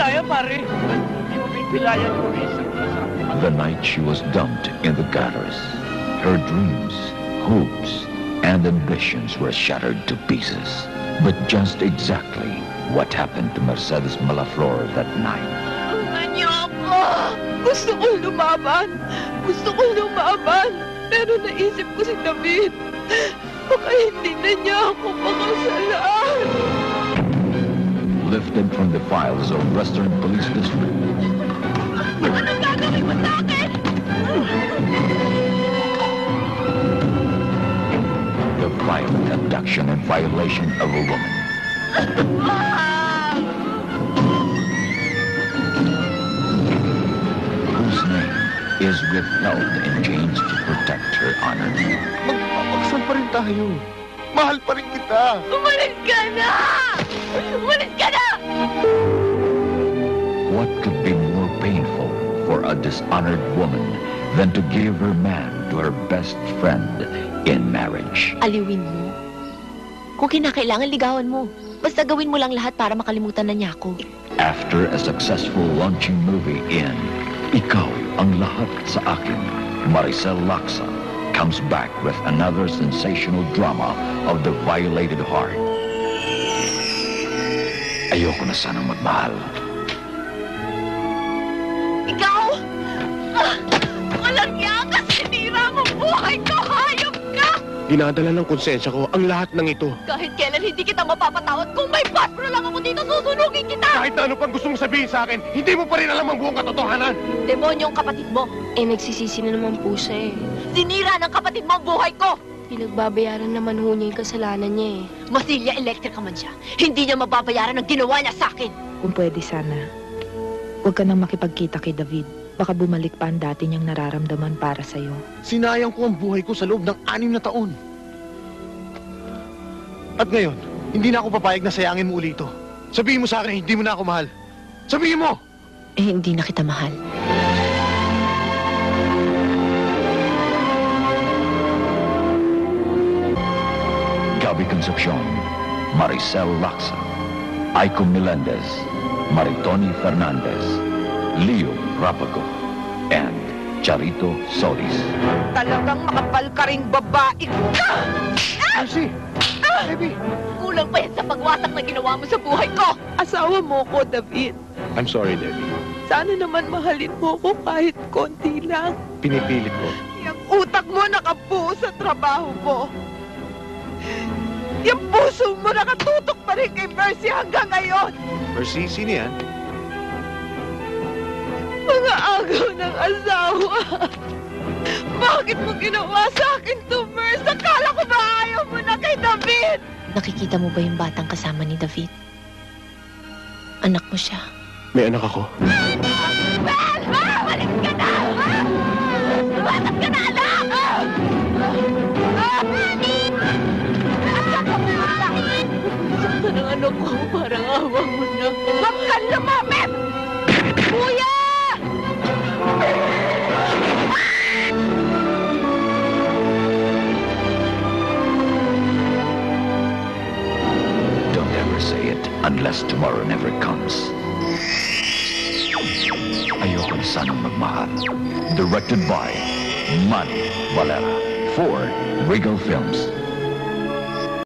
pilaya, pare. Hindi mo pipilaya ko isang kasama. The night she was dumped in the gutters, her dreams, hopes, and ambitions were shattered to pieces. But just exactly what happened to Mercedes Malaflor that night? Tulungan niyo ako! Gusto ko lumaban! Gusto ko lumaban! Pero naisip ko si David. Baka hindi na niya ako makasalaan. Lifted from the files of Western Police District. Anong gagawin mo sa akin? The violent abduction and violation of a woman. Whose name is withheld in chains to protect her honor. Magpapaksan pa rin tayo. Mahal pa rin kita. Umalis ka na! Umalis ka na! What could be more painful for a dishonored woman than to give her man to her best friend in marriage? Aliwin mo. Kung kinakailangan, ligawan mo. Basta gawin mo lang lahat para makalimutan na niya ako. After a successful launching movie in Ikaw ang Lahat sa Akin, Maricel Laksa comes back with another sensational drama of the violated heart. Ayoko na sanang magmahal. Ikaw! Walang yakas! Sinira mo buhay ko! Hayop ka! Dinadala ng konsensya ko ang lahat ng ito. Kahit kailan hindi kita mapapatawad. Kung may paspro lang ako dito, susunugin kita! Kahit na ano pang gusto mong sabihin sa akin, hindi mo pa rin alam ang buong katotohanan. Demonyong kapatid mo. Nagsisisi na naman po siya eh. Sinira ng kapatid mo ang buhay ko! Pinagbabayaran naman ho niya yung kasalanan niya eh. Masilya Electric man siya. Hindi niya mababayaran ang ginawa niya sa akin. Kung pwede sana, huwag ka nang makipagkita kay David. Baka bumalik pa ang dati niyang nararamdaman para sa'yo. Sinayang ko ang buhay ko sa loob ng 6 na taon. At ngayon, hindi na ako papayag na sayangin mo uli ito. Sabihin mo sa akin na hindi mo na ako mahal. Sabihin mo! Hindi na kita mahal. Gabi Concepcion, Maricel Laksa, Aiko Melendez, Maritoni Fernandez, Leo Rapago, and Charito Solis. Talagang makapal ka ring babae ka! Lucy! Baby! Kulang pa yan sa pagwasak na ginawa mo sa buhay ko! Asawa mo ko, David. I'm sorry, Debbie. Sana naman mahalin mo ko kahit konti lang. Pinipilit ko. Yung utak mo nakabuo sa trabaho mo. Yung puso mo nakatutok pa rin kay Mercy hanggang ngayon. Mercy, sino yan? Mga agaw ng asawa. Bakit mo ginawa sa akin to, Mercy? Akala ko ba ayaw mo na kay David? Nakikita mo ba yung batang kasama ni David? Anak mo siya. May anak ako. Bel! Balik ka na! Lumatas ka na, anak! Sakta ng anak ko, parang awa mo na. Huwag kang lumapit! Kuya! Don't ever say it unless tomorrow never comes. Ayoko na sanang magmahal. Directed by Manny Valera for Regal Films.